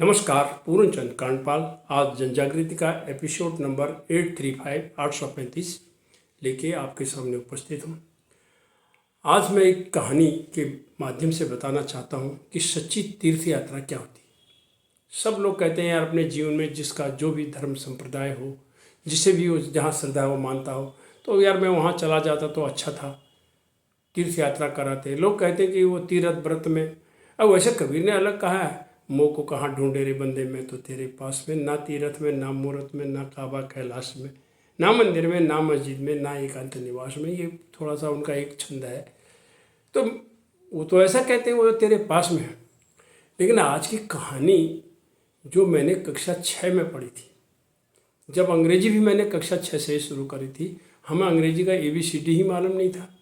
नमस्कार, पूर्णचंद कांडपाल आज जनजागृति का एपिसोड नंबर 835 लेके आपके सामने उपस्थित हूँ। आज मैं एक कहानी के माध्यम से बताना चाहता हूँ कि सच्ची तीर्थ यात्रा क्या होती है। सब लोग कहते हैं यार अपने जीवन में जिसका जो भी धर्म संप्रदाय हो, जिसे भी वो जहाँ श्रद्धा हो मानता हो, तो यार मैं वहाँ चला जाता तो अच्छा था, तीर्थ यात्रा कराते। लोग कहते हैं कि वो तीर्थ व्रत में, अब वैसे कबीर ने अलग कहा है, मोह को कहाँ ढूंढे रे बंदे में तो तेरे पास में, ना तीर्थ में ना मूर्त में ना काबा कैलाश में, ना मंदिर में ना मस्जिद में ना एकांत निवास में। ये थोड़ा सा उनका एक छंद है। तो वो तो ऐसा कहते हैं वो तो तेरे पास में है। लेकिन आज की कहानी जो मैंने कक्षा 6 में पढ़ी थी, जब अंग्रेजी भी मैंने कक्षा 6 से शुरू करी थी, हमें अंग्रेजी का ABCD ही मालूम नहीं था,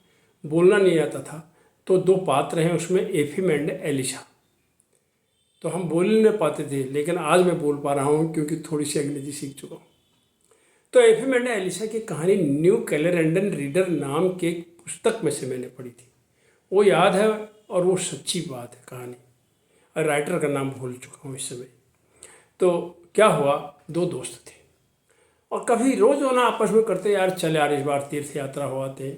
बोलना नहीं आता था। तो दो पात्र हैं उसमें, एफिम एंड एलिशा। तो हम बोल नहीं पाते थे, लेकिन आज मैं बोल पा रहा हूँ क्योंकि थोड़ी सी अंग्रेजी सीख चुका हूँ। तो एफिम एंड एलिशा की कहानी न्यू कैलेंडर रीडर नाम के एक पुस्तक में से मैंने पढ़ी थी। वो याद है और वो सच्ची बात है कहानी, और राइटर का नाम भूल चुका हूँ इस समय। तो क्या हुआ, दो दोस्त थे और कभी रोज़ वो ना आपस में करते, यार चल यार इस बार तीर्थ यात्रा हो आते,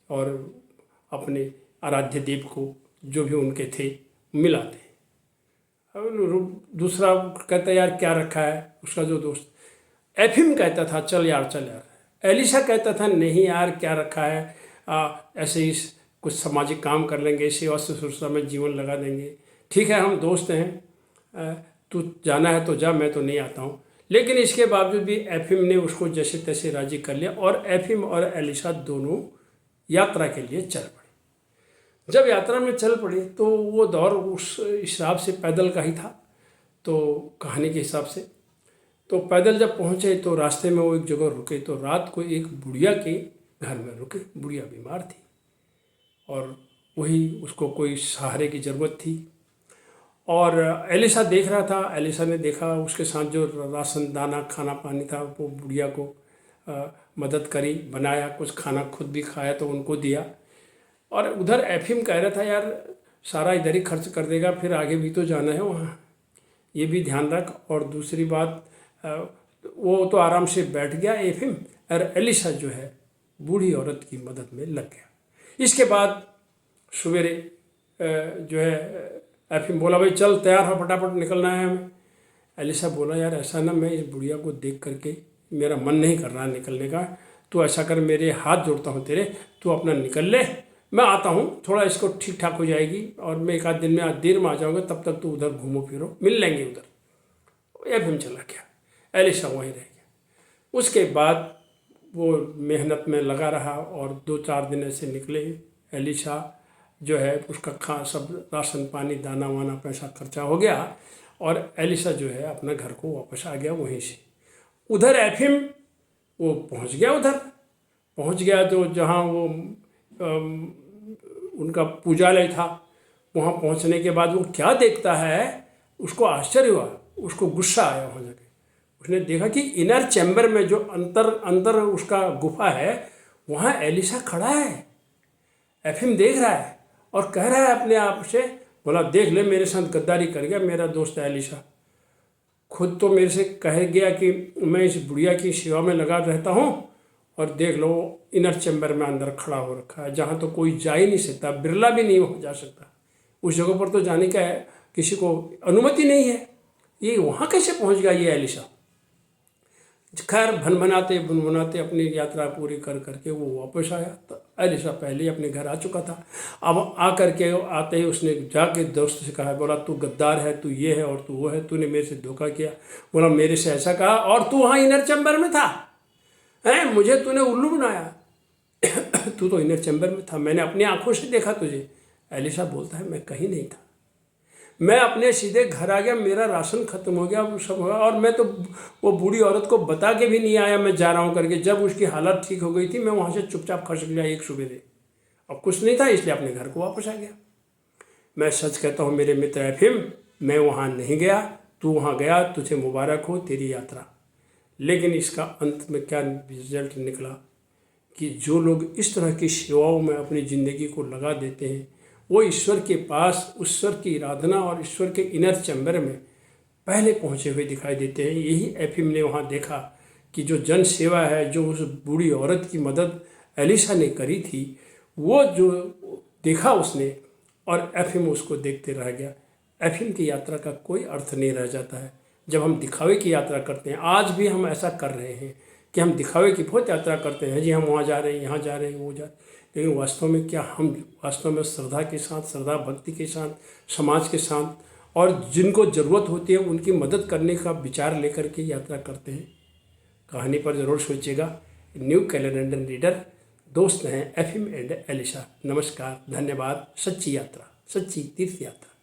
और अपने आराध्य देव को जो भी उनके थे मिलाते। दूसरा कहता यार क्या रखा है, उसका जो दोस्त एफिम कहता था चल यार चल यार। एलिशा कहता था नहीं यार क्या रखा है, ऐसे ही कुछ सामाजिक काम कर लेंगे, सेवा शुश्रूषा में जीवन लगा देंगे। ठीक है हम दोस्त हैं, तू जाना है तो जा, मैं तो नहीं आता हूँ। लेकिन इसके बावजूद भी एफिम ने उसको जैसे तैसे राजी कर लिया और एफिम और एलिशा दोनों यात्रा के लिए चल पड़े। जब यात्रा में चल पड़े तो वो दौर उस हिसाब से पैदल का ही था, तो कहानी के हिसाब से तो पैदल जब पहुँचे तो रास्ते में वो एक जगह रुके। तो रात को एक बुढ़िया के घर में रुके। बुढ़िया बीमार थी और वही उसको कोई सहारे की ज़रूरत थी। और एलिशा देख रहा था, एलिशा ने देखा, उसके साथ जो राशन दाना खाना पानी था वो बुढ़िया को मदद करी, बनाया, कुछ खाना खुद भी खाया तो उनको दिया। और उधर एफिम कह रहा था यार सारा इधर ही खर्च कर देगा, फिर आगे भी तो जाना है वहाँ, ये भी ध्यान रख। और दूसरी बात, वो तो आराम से बैठ गया एफिम, और एलिशा जो है बूढ़ी औरत की मदद में लग गया। इसके बाद सवेरे जो है एफिम बोला भाई चल तैयार हो, फटाफट निकलना है हमें। एलिशा बोला यार ऐसा ना, मैं इस बुढ़िया को देख करके मेरा मन नहीं कर रहा निकलने का, तो ऐसा कर, मेरे हाथ जोड़ता हूँ तेरे, तू अपना निकल ले, मैं आता हूँ, थोड़ा इसको ठीक ठाक हो जाएगी और मैं एक आध दिन में देर में आ जाऊँगा, तब तक तू उधर घूमो फिरो, मिल लेंगे उधर। एफिम चला गया, एलिशा वहीं रह गया। उसके बाद वो मेहनत में लगा रहा और 2-4 दिन ऐसे निकले। एलिशा जो है उसका सब राशन पानी दाना वाना पैसा खर्चा हो गया और एलिशा जो है अपना घर को वापस आ गया वहीं से। उधर एफिम वो पहुंच गया तो जहाँ वो उनका पूजालय था, वहाँ पहुँचने के बाद वो क्या देखता है, उसको आश्चर्य हुआ, उसको गुस्सा आया। वहाँ जाके उसने देखा कि इनर चैम्बर में जो अंदर उसका गुफा है, वहाँ एलिशा खड़ा है। एफिम देख रहा है और कह रहा है अपने आप से, बोला देख ले मेरे साथ गद्दारी कर गया मेरा दोस्त एलिशा, खुद तो मेरे से कह गया कि मैं इस बुढ़िया की सेवा में लगा रहता हूँ, और देख लो इनर चैम्बर में अंदर खड़ा हो रखा है, जहाँ तो कोई जा ही नहीं सकता, बिरला भी नहीं हो जा सकता, उस जगह पर तो जाने का है किसी को अनुमति नहीं है। ये वहाँ कैसे पहुँच गया ये एलिशा। खैर भनभनाते अपनी यात्रा पूरी कर करके वो वापस आया। तो एलिशा पहले ही अपने घर आ चुका था। अब आते ही उसने जाके दोस्त से कहा, बोला तू गद्दार है, तू ये है और तू वो है, तूने मेरे से धोखा किया। बोला मेरे से ऐसा कहा, और तू वहाँ इनर चैम्बर में था, हैं मुझे तूने उल्लू बनाया तू तो इनर चैम्बर में था, मैंने अपनी आंखों से देखा तुझे। एलिशा बोलता है मैं कहीं नहीं था, मैं अपने सीधे घर आ गया, मेरा राशन खत्म हो गया, वो सब हो गया, और मैं तो वो बूढ़ी औरत को बता के भी नहीं आया मैं जा रहा हूँ करके। जब उसकी हालत ठीक हो गई थी मैं वहाँ से चुपचाप खसक गया एक सवेरे, अब कुछ नहीं था इसलिए अपने घर को वापस आ गया। मैं सच कहता हूँ मेरे मित्र एफिम, मैं वहाँ नहीं गया, तू वहाँ गया, तुझे मुबारक हो तेरी यात्रा। लेकिन इसका अंत में क्या रिजल्ट निकला कि जो लोग इस तरह की सेवाओं में अपनी ज़िंदगी को लगा देते हैं, वो ईश्वर के पास ईश्वर की आराधना और ईश्वर के इनर चैम्बर में पहले पहुँचे हुए दिखाई देते हैं। यही एफिम ने वहाँ देखा कि जो जन सेवा है, जो उस बूढ़ी औरत की मदद एलिशा ने करी थी, वो जो देखा उसने, और एफिम उसको देखते रह गया। एफिम की यात्रा का कोई अर्थ नहीं रह जाता है जब हम दिखावे की यात्रा करते हैं। आज भी हम ऐसा कर रहे हैं कि हम दिखावे की बहुत यात्रा करते हैं, जी हम वहाँ जा रहे हैं, यहाँ जा रहे हैं, वो जा रहे हैं, लेकिन वास्तव में क्या हम वास्तव में श्रद्धा के साथ, श्रद्धा भक्ति के साथ, समाज के साथ और जिनको ज़रूरत होती है उनकी मदद करने का विचार लेकर के यात्रा करते हैं? कहानी पर ज़रूर सोचिएगा। न्यू कैलेंडर रीडर दोस्त हैं एफिम एंड एलिशा। नमस्कार, धन्यवाद। सच्ची यात्रा, सच्ची तीर्थ यात्रा।